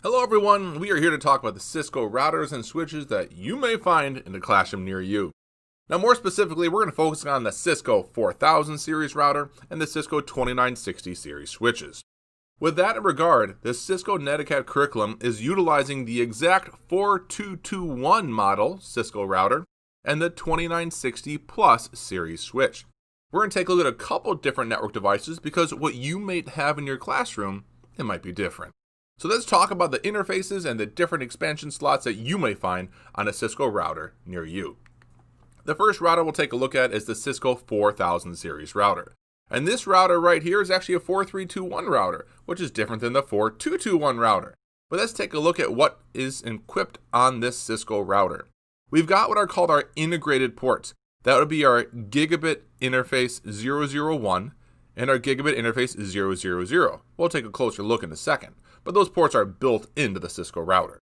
Hello everyone, we are here to talk about the Cisco routers and switches that you may find in a classroom near you. Now more specifically, we're going to focus on the Cisco 4000 series router and the Cisco 2960 series switches. With that in regard, the Cisco Netiquette curriculum is utilizing the exact 4221 model Cisco router and the 2960 Plus series switch. We're going to take a look at a couple different network devices because what you may have in your classroom, it might be different. So let's talk about the interfaces and the different expansion slots that you may find on a Cisco router near you. The first router we'll take a look at is the Cisco 4000 series router. And this router right here is actually a 4321 router, which is different than the 4221 router. But let's take a look at what is equipped on this Cisco router. We've got what are called our integrated ports. That would be our gigabit interface 001 and our gigabit interface 000. We'll take a closer look in a second, but those ports are built into the Cisco router.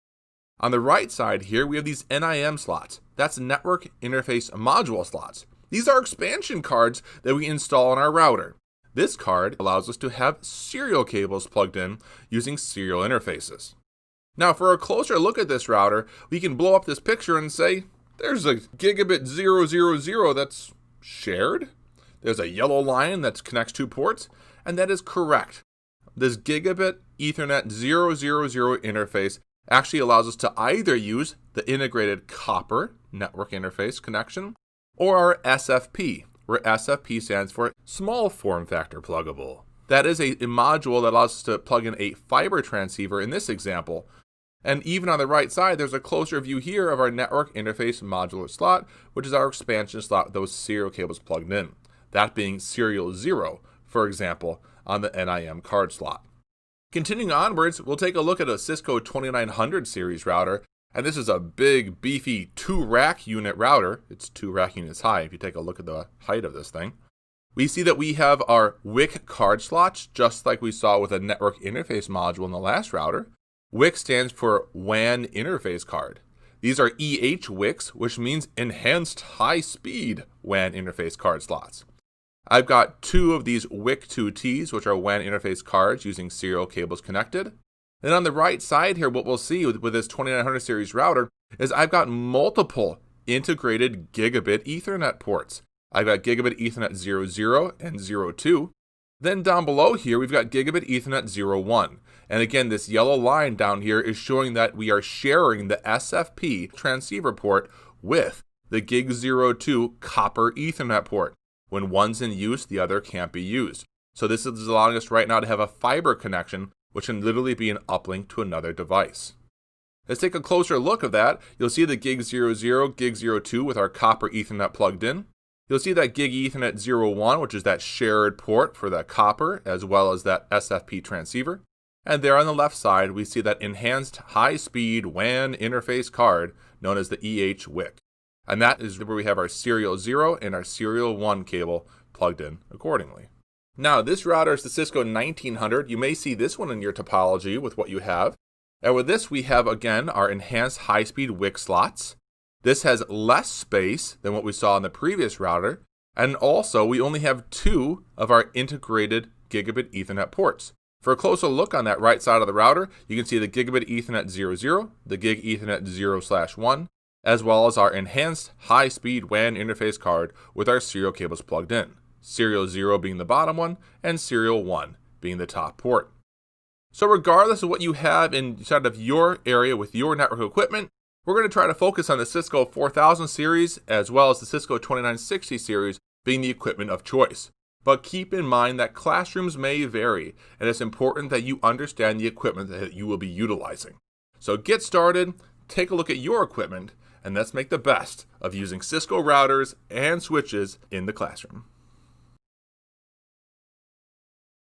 On the right side here, we have these NIM slots. That's network interface module slots. These are expansion cards that we install on our router. This card allows us to have serial cables plugged in using serial interfaces. Now for a closer look at this router, we can blow up this picture and say, there's a gigabit 000 that's shared. There's a yellow line that connects two ports, and that is correct. This gigabit Ethernet 000 interface actually allows us to either use the integrated copper network interface connection or our SFP, where SFP stands for small form factor pluggable. That is a module that allows us to plug in a fiber transceiver in this example. And even on the right side, there's a closer view here of our network interface modular slot, which is our expansion slot with those serial cables plugged in. That being serial 0, for example, on the NIM card slot. Continuing onwards, we'll take a look at a Cisco 2900 series router, and this is a big, beefy 2-rack unit router. It's 2 rack units high if you take a look at the height of this thing. We see that we have our WIC card slots, just like we saw with a network interface module in the last router. WIC stands for WAN interface card. These are EH-WICs, which means enhanced high-speed WAN interface card slots. I've got 2 of these WIC2Ts, which are WAN interface cards using serial cables connected. And on the right side here, what we'll see with this 2900 series router is I've got multiple integrated gigabit Ethernet ports. I've got gigabit Ethernet 00 and 02. Then down below here, we've got gigabit Ethernet 01. And again, this yellow line down here is showing that we are sharing the SFP transceiver port with the Gig 02 copper Ethernet port. When one's in use, the other can't be used. So this is allowing us right now to have a fiber connection, which can literally be an uplink to another device. Let's take a closer look at that. You'll see the Gig 00, Gig 02 with our copper Ethernet plugged in. You'll see that Gig Ethernet 01, which is that shared port for that copper, as well as that SFP transceiver. And there on the left side, we see that enhanced high-speed WAN interface card known as the EH-WIC. And that is where we have our serial 0 and our serial 1 cable plugged in accordingly. Now, this router is the Cisco 1900. You may see this one in your topology with what you have. And with this, we have, again, our enhanced high-speed WIC slots. This has less space than what we saw in the previous router. And also, we only have 2 of our integrated gigabit Ethernet ports. For a closer look on that right side of the router, you can see the gigabit Ethernet 00, the Gig Ethernet 0/1, as well as our enhanced high-speed WAN interface card with our serial cables plugged in. Serial 0 being the bottom one, and serial 1 being the top port. So regardless of what you have inside of your area with your network equipment, we're going to try to focus on the Cisco 4000 series as well as the Cisco 2960 series being the equipment of choice. But keep in mind that classrooms may vary, and it's important that you understand the equipment that you will be utilizing. So get started, take a look at your equipment, and let's make the best of using Cisco routers and switches in the classroom.